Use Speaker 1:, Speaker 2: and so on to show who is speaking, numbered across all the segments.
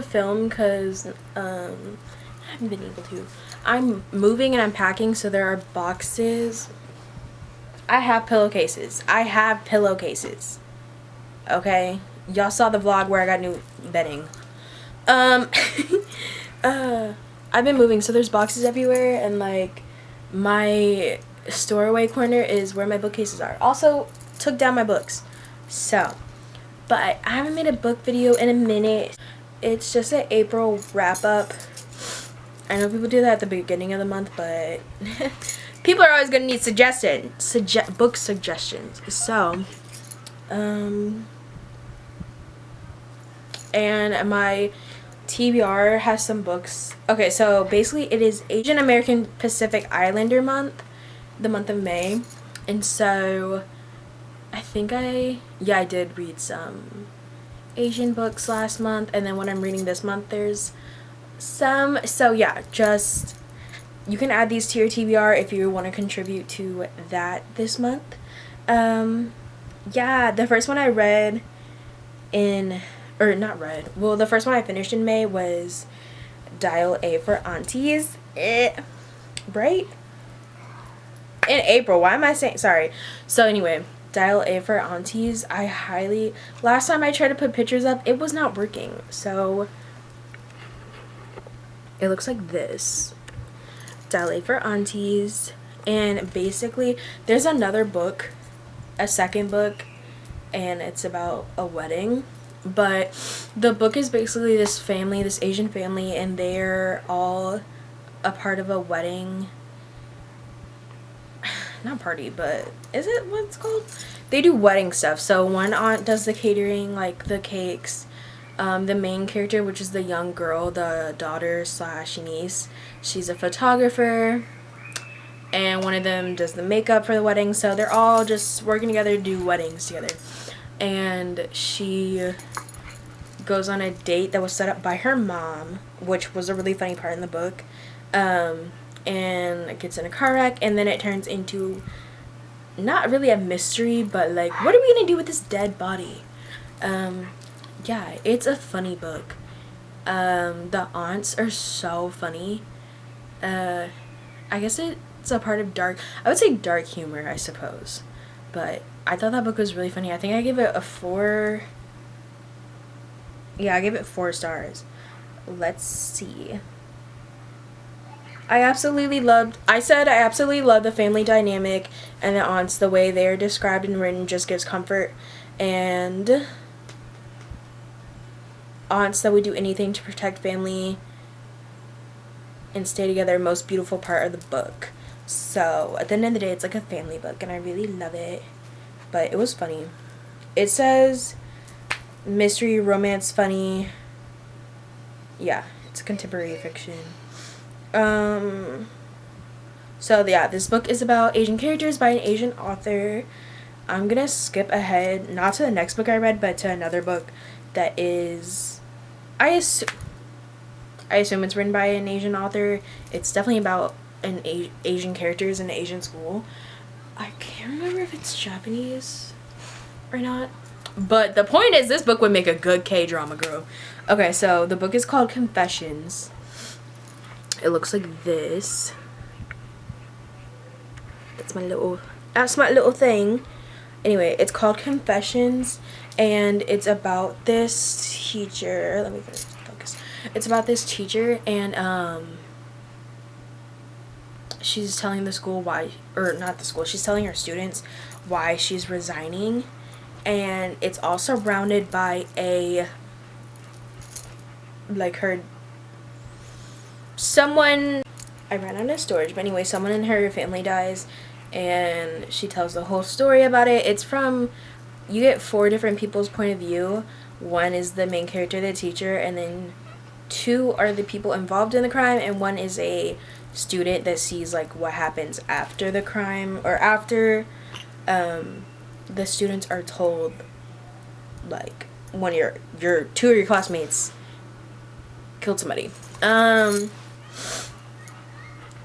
Speaker 1: to film because I haven't been able to. I'm moving and I'm packing, so there are boxes. I have pillowcases. Okay? Y'all saw the vlog where I got new bedding. I've been moving, so there's boxes everywhere, and like my storeway corner is where my bookcases are. Also took down my books. So, but I haven't made a book video in a minute. It's just an April wrap up. I know people do that at the beginning of the month, but people are always gonna need book suggestions. So, and my TBR has some books. Okay, so basically it is Asian American Pacific Islander month, the month of May, and so I think I did read some Asian books last month, and then what I'm reading this month there's some. So yeah, just you can add these to your TBR if you want to contribute to that this month. Yeah, the first one I read the first one I finished in May was Dial A for Aunties. Right? In April. Why am I saying? Sorry. So anyway, Dial A for Aunties. Last time I tried to put pictures up, it was not working. So it looks like this. Dial A for Aunties. And basically, there's another book, a second book, and it's about a wedding. But the book is basically this Asian family, and they're all a part of a wedding. Not party, but is it what it's called? They do wedding stuff. So one aunt does the catering, like the cakes. The main character, which is the young girl, the daughter / niece, she's a photographer. And one of them does the makeup for the wedding. So they're all just working together to do weddings together. And she goes on a date that was set up by her mom, which was a really funny part in the book, and gets in a car wreck, and then it turns into not really a mystery, but like, what are we gonna do with this dead body? Yeah, it's a funny book. The aunts are so funny. I guess it's a part of I would say dark humor, I suppose, but I thought that book was really funny. I think I gave it a 4. Yeah, I gave it 4 stars. Let's see. I absolutely loved the family dynamic and the aunts. The way they're described and written just gives comfort. And aunts that would do anything to protect family and stay together. Most beautiful part of the book. So, at the end of the day, it's like a family book, and I really love it. But it was funny. It says mystery, romance, funny. Yeah, it's a contemporary fiction. So yeah, this book is about Asian characters by an Asian author. I'm gonna skip ahead, not to the next book I read, but to another book that is, I assume it's written by an Asian author. It's definitely about Asian characters in an Asian school. I can't remember if it's Japanese or not. But the point is, this book would make a good K-drama, girl. Okay, so the book is called Confessions. It looks like this. That's my little thing. Anyway, it's called Confessions, and it's about this teacher. Let me focus. It's about this teacher, and she's telling the school she's telling her students why she's resigning. And it's all surrounded by someone, I ran out of storage, but anyway, someone in her family dies, and she tells the whole story about it. You get 4 different people's point of view. One is the main character, the teacher, and then 2 are the people involved in the crime, and 1 is a student that sees like what happens after the crime, or after the students are told, like, one of your 2 of your classmates killed somebody.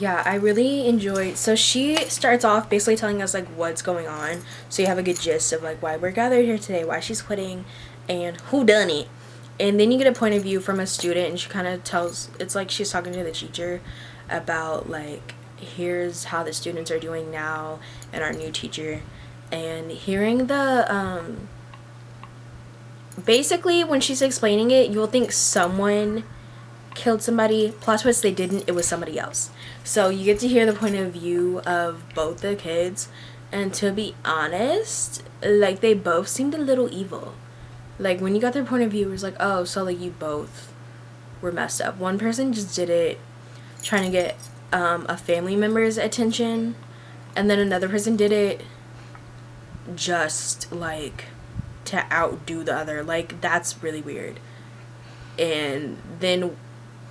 Speaker 1: Yeah, I really enjoyed. So she starts off basically telling us like what's going on, so you have a good gist of like why we're gathered here today, why she's quitting, and who done it. And then you get a point of view from a student, and she kind of tells, it's like she's talking to the teacher about, like, here's how the students are doing now and our new teacher. And hearing the, basically, when she's explaining it, you'll think someone killed somebody. Plot twist, they didn't. It was somebody else. So you get to hear the point of view of both the kids. And to be honest, like, they both seemed a little evil. Like, when you got their point of view, it was like, oh, so, like, you both were messed up. One person just did it trying to get a family member's attention. And then another person did it just, like, to outdo the other. Like, that's really weird. And then,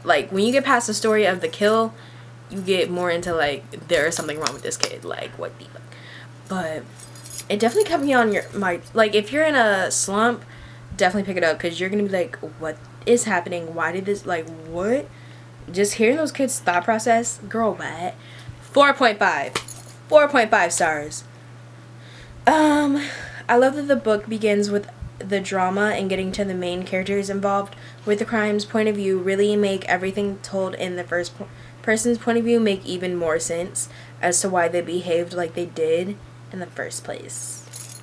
Speaker 1: like, when you get past the story of the kill, you get more into, like, there is something wrong with this kid. Like, what the fuck? But it definitely kept me on my, like, if you're in a slump, definitely pick it up, because you're gonna be like, what is happening? Why did this, like, what? Just hearing those kids' thought process, girl, what? 4.5 stars. I love that the book begins with the drama and getting to the main characters involved with the crimes point of view really make everything told in the first person's point of view make even more sense as to why they behaved like they did in the first place.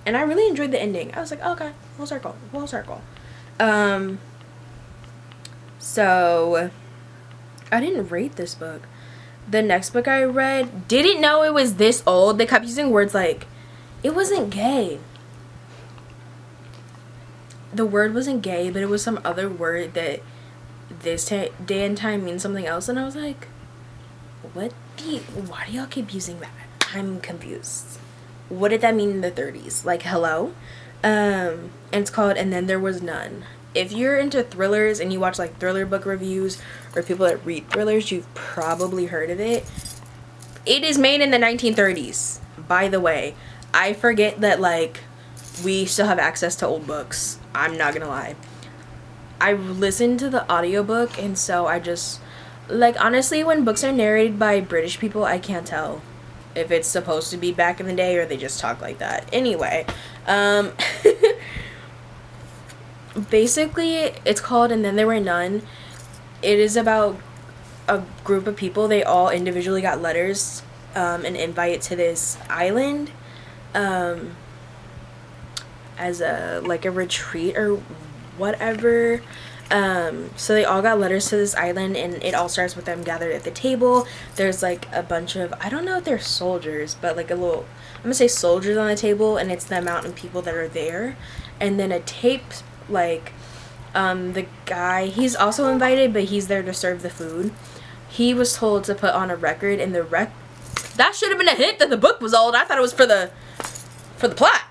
Speaker 1: And I really enjoyed the ending. I was like, okay, full circle. So I didn't rate this book. The next book I read, didn't know it was this old. They kept using words like, it wasn't gay. The word wasn't gay, but it was some other word that this day and time means something else. And I was like, why do y'all keep using that? I'm confused. What did that mean in the 30s? Like, hello? And it's called And Then There Was None. If you're into thrillers and you watch, like, thriller book reviews or people that read thrillers, you've probably heard of it. It is made in the 1930s, by the way. I forget that, like, we still have access to old books. I'm not gonna lie. I listened to the audiobook, and so I just, like, honestly, when books are narrated by British people, I can't tell if it's supposed to be back in the day or they just talk like that. Anyway, basically, it's called And Then There Were None. It is about a group of people. They all individually got letters and invite to this island as a, like, a retreat or whatever. So they all got letters to this island, and it all starts with them gathered at the table. There's, like, a bunch of, I don't know if they're soldiers, but, like, I'm gonna say soldiers on the table, and it's the amount of people that are there. And then a tape, like, the guy, he's also invited, but he's there to serve the food. He was told to put on a record, and that should have been a hint that the book was old. I thought it was for the plot.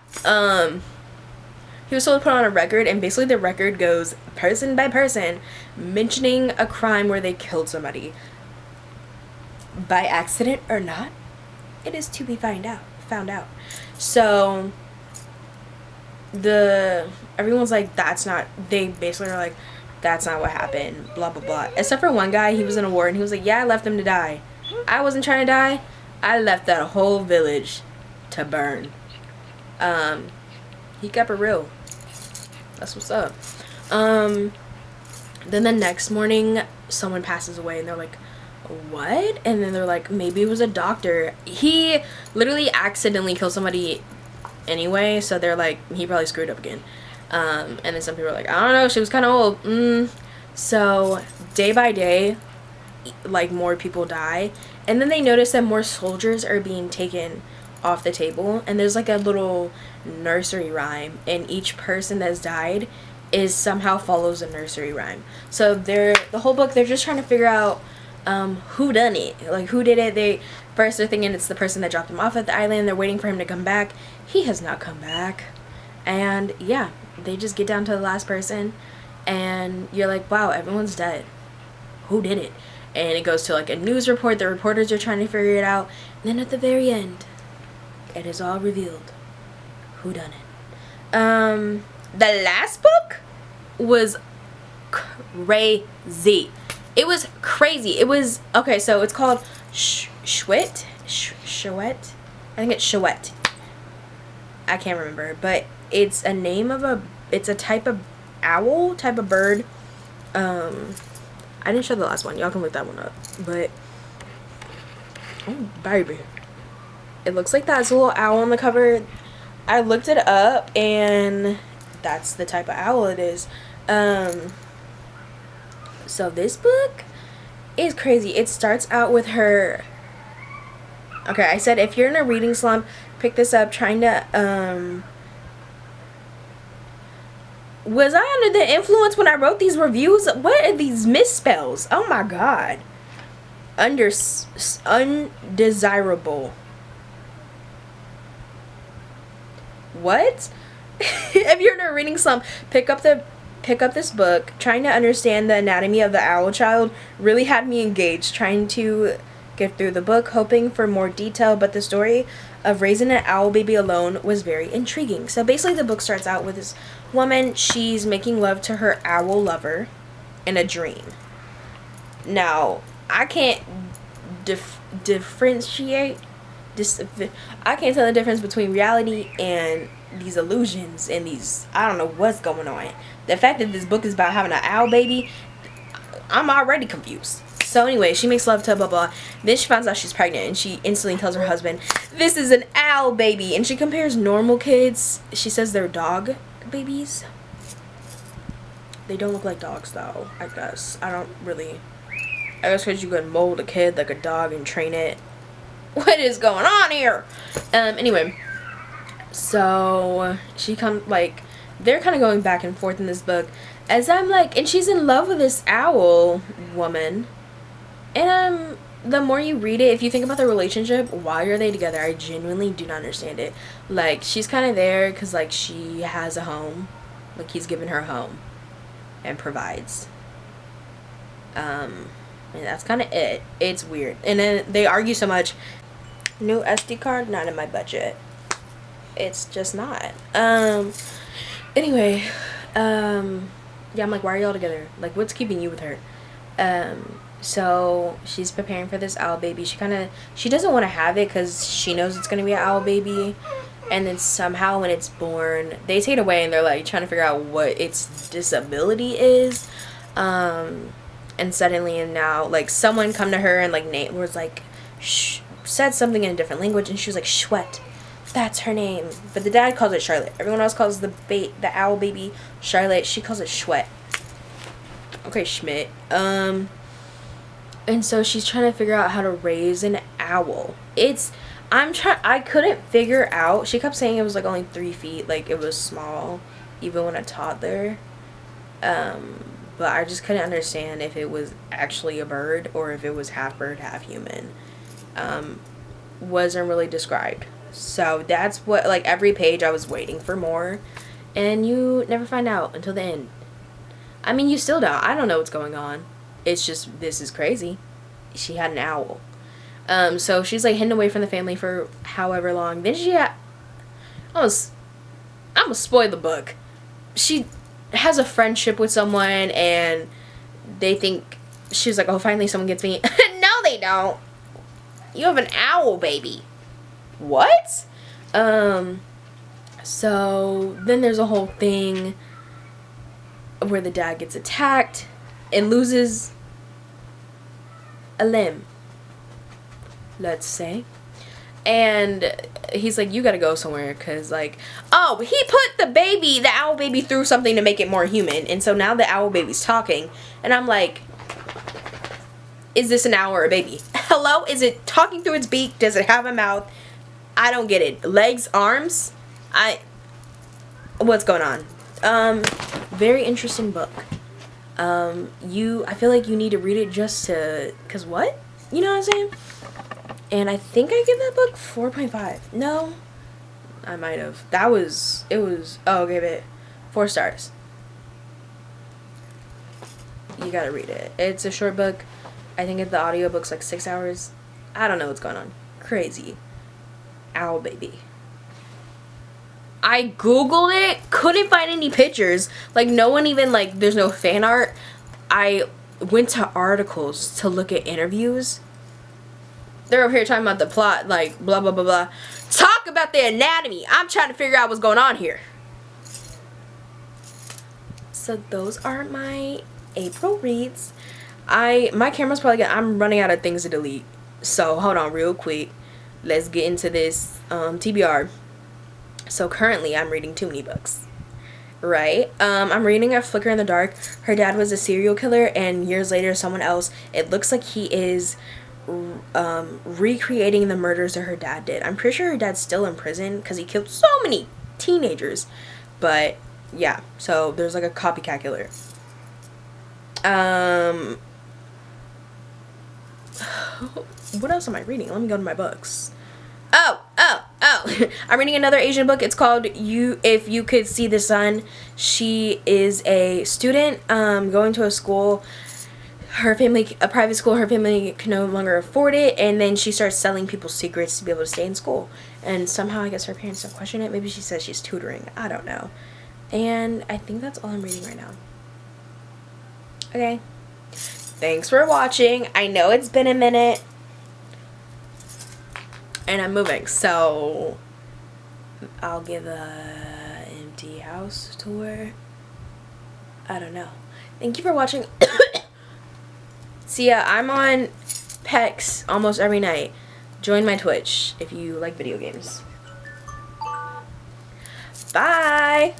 Speaker 1: He was told to put on a record, and basically the record goes person by person, mentioning a crime where they killed somebody. By accident or not, it is to be found out. So, everyone's like, they basically are like, that's not what happened, blah, blah, blah. Except for one guy, he was in a war, and he was like, yeah, I left them to die. I wasn't trying to die. I left that whole village to burn. He kept it real. That's what's up. Then the next morning, someone passes away, and they're like, what? And then they're like, maybe it was a doctor. He literally accidentally killed somebody anyway, so they're like, he probably screwed up again. And then some people are like, I don't know, she was kind of old. So day by day, like, more people die, and then they notice that more soldiers are being taken off the table, and there's, like, a little nursery rhyme, and each person that's died somehow follows a nursery rhyme. So the whole book, they're just trying to figure out who done it, like, who did it. They're thinking it's the person that dropped him off at the island. They're waiting for him to come back. He has not come back. And yeah, they just get down to the last person, and you're like, wow, everyone's dead. Who did it? And it goes to, like, a news report. The reporters are trying to figure it out, and then at the very end, it is all revealed who done it. The last book was crazy. It was crazy. It was, okay, so it's called Chouette. I think it's Chouette. I can't remember, but it's a type of owl type of bird. I didn't show the last one. Y'all can look that one up. But, oh, baby. It looks like that's a little owl on the cover. I looked it up, and that's the type of owl it is. So this book is crazy. It starts out with her... Okay, I said if you're in a reading slump, pick this up. Trying to, Was I under the influence when I wrote these reviews? What are these misspells? Oh my god. Undesirable. What? If you're in a reading slump, pick up this book. Trying to understand the anatomy of the owl child really had me engaged. Trying to get through the book, hoping for more detail, but the story of raising an owl baby alone was very intriguing. So basically the book starts out with this woman. She's making love to her owl lover in a dream. Now, I can't differentiate. I can't tell the difference between reality and these illusions and these, I don't know what's going on. The fact that this book is about having an owl baby, I'm already confused. So anyway, she makes love to blah blah. Then she finds out she's pregnant, and she instantly tells her husband, "This is an owl baby." And she compares normal kids. She says they're dog babies. They don't look like dogs though, I guess. I guess because you could mold a kid like a dog and train it. What is going on here? Anyway, so she they're kind of going back and forth in this book. As I'm like, and she's in love with this owl woman. And the more you read it, if you think about the relationship, why are they together? I genuinely do not understand it. Like, she's kind of there because, like, she has a home. Like, he's given her a home and provides. And that's kind of it. It's weird. And then they argue so much. New SD card, not in my budget. It's just not. Anyway, yeah, I'm like, why are y'all together? Like, what's keeping you with her? So she's preparing for this owl baby. She doesn't want to have it because she knows it's going to be an owl baby. And then somehow when it's born, they take it away and they're like trying to figure out what its disability is. And suddenly and now, like, someone come to her and like said something in a different language, and she was like, Shwet. That's her name. But the dad calls it Charlotte. Everyone else calls the owl baby Charlotte. She calls it Shwet. Okay, Schmidt. And so she's trying to figure out how to raise an owl. I couldn't figure out. She kept saying it was like only 3 feet. Like, it was small, even when a toddler. But I just couldn't understand if it was actually a bird or if it was half bird, half human. Wasn't really described. So that's what, like, every page I was waiting for more. And you never find out until the end. I mean, you still don't. I don't know what's going on. It's just, this is crazy. She had an owl. So she's, like, hidden away from the family for however long. Then I'm gonna spoil the book. She has a friendship with someone, and they think, she's like, oh, finally someone gets me. No, they don't. You have an owl baby. What? So then there's a whole thing where the dad gets attacked and loses a limb, let's say. And he's like, you gotta go somewhere, because, like, oh, he put the owl baby through something to make it more human. And so now the owl baby's talking. And I'm like, is this an owl or a baby? Hello? Is it talking through its beak? Does it have a mouth? I don't get it. Legs, arms? What's going on? Very interesting book. I feel like you need to read it just to, cause what? You know what I'm saying? And I think I give that book 4.5. No, I might have. I gave it 4 stars. You gotta read it. It's a short book. I think the audiobook's like 6 hours. I don't know what's going on. Crazy. Owl baby. I googled it, couldn't find any pictures. Like, no one even, like, there's no fan art. I went to articles to look at interviews. They're over here talking about the plot, like, blah, blah, blah, blah. Talk about the anatomy. I'm trying to figure out what's going on here. so those are my April reads. My camera's probably I'm running out of things to delete, so hold on real quick. Let's get into this TBR. So currently I'm reading too many books, right? I'm reading A Flicker in the Dark. Her dad was a serial killer, and years later someone else, it looks like he is recreating the murders that her dad did. I'm pretty sure her dad's still in prison because he killed so many teenagers. But yeah, so there's like a copycat killer. What else am I reading? Let me go to my books. Oh. I'm reading another Asian book. It's called If You Could See the Sun. She is a student going to a school, a private school. Her family can no longer afford it, and then she starts selling people's secrets to be able to stay in school. And somehow I guess her parents don't question it. Maybe she says she's tutoring. I don't know. And I think that's all I'm reading right now. Okay. Thanks for watching. I know it's been a minute. And I'm moving, so I'll give a empty house tour. I don't know. Thank you for watching. See ya. I'm on PEX almost every night. Join my Twitch if you like video games. Bye.